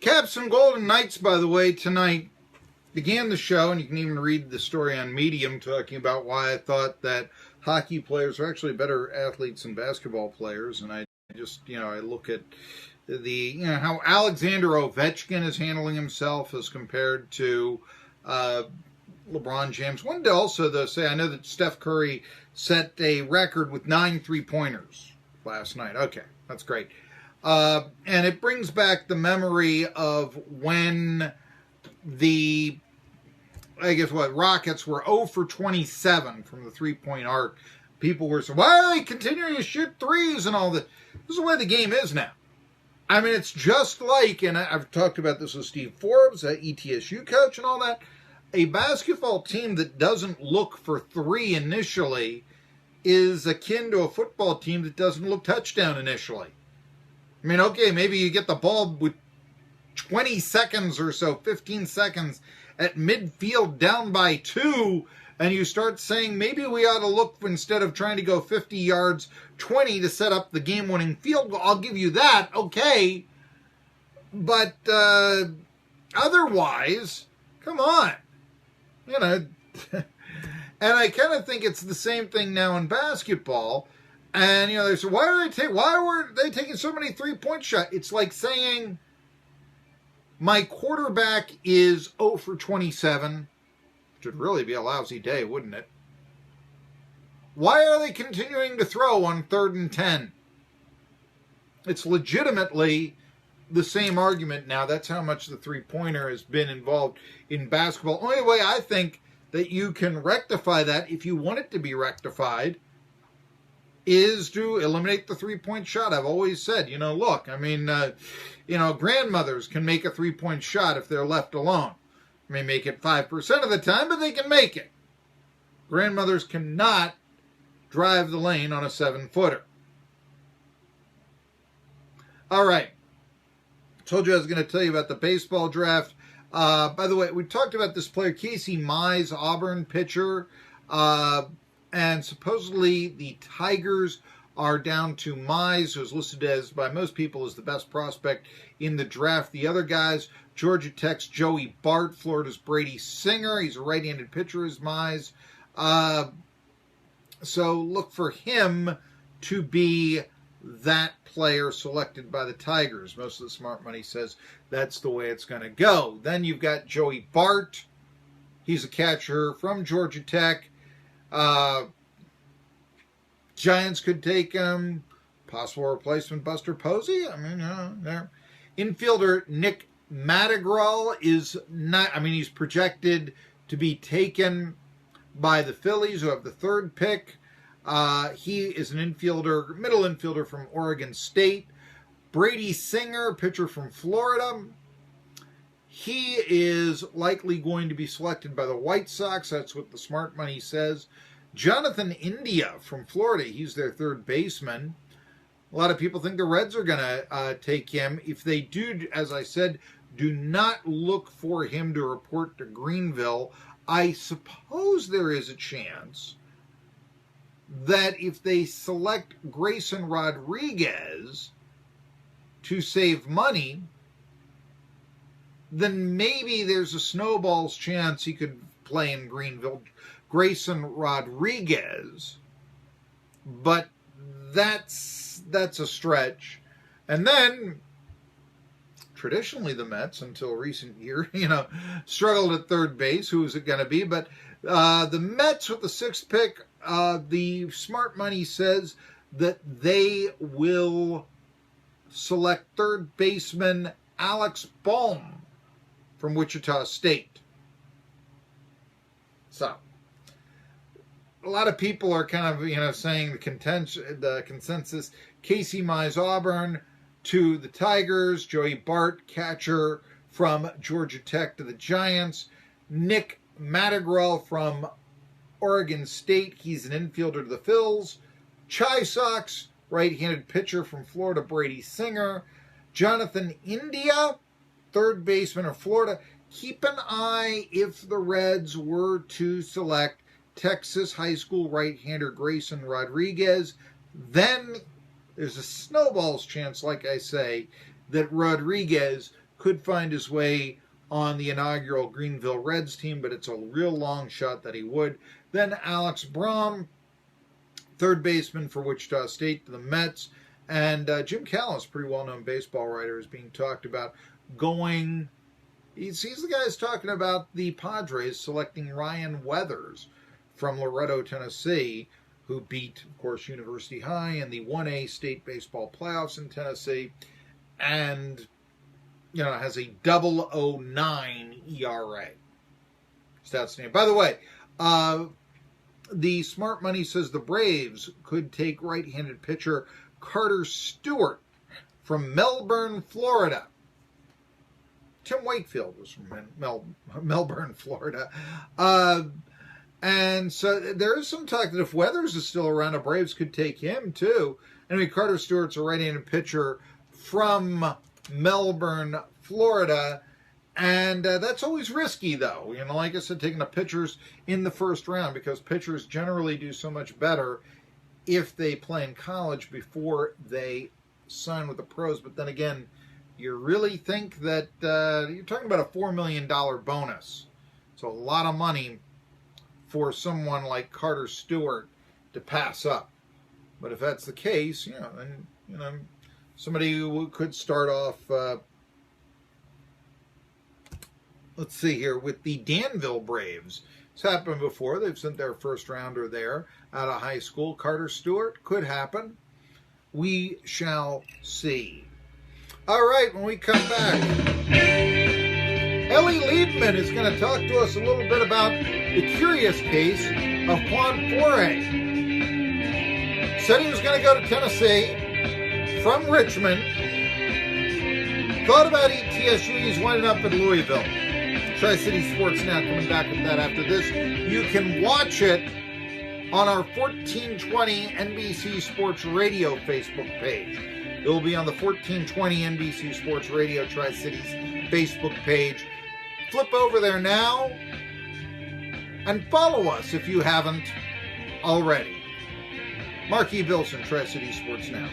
Caps and Golden Knights, by the way, tonight began the show, and you can even read the story on Medium talking about why I thought that hockey players are actually better athletes than basketball players. And I just, I look at how Alexander Ovechkin is handling himself as compared to LeBron James. Wanted to also, though, say I know that Steph Curry set a record with 9 3-pointers last night. Okay, that's great. And it brings back the memory of when the, Rockets were 0 for 27 from the 3-point arc. People were saying, why are they continuing to shoot threes and all that? This is the way the game is now. I mean, it's just like, and I've talked about this with Steve Forbes, ETSU coach and all that, a basketball team that doesn't look for three initially is akin to a football team that doesn't look touchdown initially. I mean, okay, maybe you get the ball with 20 seconds or so, 15 seconds at midfield down by 2, and you start saying maybe we ought to look, instead of trying to go 50 yards, 20 to set up the game-winning field goal. I'll give you that, okay. But otherwise, come on. And I kind of think it's the same thing now in basketball. And, they say, why were they taking so many three-point shots? It's like saying my quarterback is 0 for 27. Which would really be a lousy day, wouldn't it? Why are they continuing to throw on 3rd and 10? It's legitimately the same argument now. That's how much the three-pointer has been involved in basketball. Only way I think that you can rectify that, if you want it to be rectified, is to eliminate the three-point shot. I've always said, look, grandmothers can make a three-point shot if they're left alone. May make it 5% of the time, but they can make it. Grandmothers cannot drive the lane on a 7-footer. All right. Told you I was going to tell you about the baseball draft. By the way, we talked about this player, Casey Mize, Auburn pitcher. And supposedly the Tigers are down to Mize, who's listed as, by most people, as the best prospect in the draft. The other guys, Georgia Tech's Joey Bart, Florida's Brady Singer. He's a right-handed pitcher, is Mize. So look for him to be that player selected by the Tigers. Most of the smart money says that's the way it's going to go. Then you've got Joey Bart. He's a catcher from Georgia Tech. Giants could take him. Possible replacement, Buster Posey. There. Infielder Nick Madrigal is not, he's projected to be taken by the Phillies, who have the 3rd pick. He is an infielder, middle infielder from Oregon State. Brady Singer, pitcher from Florida. He is likely going to be selected by the White Sox. That's what the smart money says. Jonathan India from Florida. He's their 3rd baseman. A lot of people think the Reds are going to take him. If they do, as I said, do not look for him to report to Greenville. I suppose there is a chance that if they select Grayson Rodriguez to save money, then maybe there's a snowball's chance he could play in Greenville. Grayson Rodriguez, but that's a stretch. And then, traditionally the Mets, until recent year, struggled at 3rd base. Who is it going to be? But the Mets with the 6th pick, the smart money says that they will select 3rd baseman Alex Bohm from Wichita State. So, a lot of people are kind of, saying the consensus, Casey Mize, Auburn to the Tigers, Joey Bart, catcher from Georgia Tech, to the Giants, Nick Madrigal from Oregon State, he's an infielder to the Phils, Chi Sox, right-handed pitcher from Florida, Brady Singer, Jonathan India, 3rd baseman of Florida. Keep an eye if the Reds were to select Texas high school right-hander Grayson Rodriguez. Then there's a snowball's chance, like I say, that Rodriguez could find his way on the inaugural Greenville Reds team, but it's a real long shot that he would. Then Alex Bohm, third baseman for Wichita State to the Mets. And Jim Callis, pretty well-known baseball writer, is being talked about going. He's the guy who's talking about the Padres selecting Ryan Weathers from Loretto, Tennessee, who beat, of course, University High in the 1A state baseball playoffs in Tennessee, and has a 0.009 ERA. Stats name. By the way, the smart money says the Braves could take right-handed pitcher Carter Stewart from Melbourne, Florida. Tim Wakefield was from Melbourne, Florida. And so there is some talk that if Weathers is still around, the Braves could take him too. Anyway, Carter Stewart's a right-handed pitcher from Melbourne, Florida. And that's always risky, though. Like I said, taking the pitchers in the first round, because pitchers generally do so much better if they play in college before they sign with the pros. But then again, you really think that you're talking about a $4 million bonus. It's a lot of money for someone like Carter Stewart to pass up. But if that's the case, then somebody who could start off. Let's see here, with the Danville Braves. It's happened before. They've sent their first rounder there out of high school. Carter Stewart, could happen. We shall see. All right, when we come back, Ellie Liebman is going to talk to us a little bit about the curious case of Quan Foray. Said he was going to go to Tennessee from Richmond. Thought about ETSU. He's winding up in Louisville. Tri-City Sports Now coming back with that after this. You can watch it on our 1420 NBC Sports Radio Facebook page. It will be on the 1420 NBC Sports Radio Tri-Cities Facebook page. Flip over there now and follow us if you haven't already. Marky Billson, Tri-City Sports Now.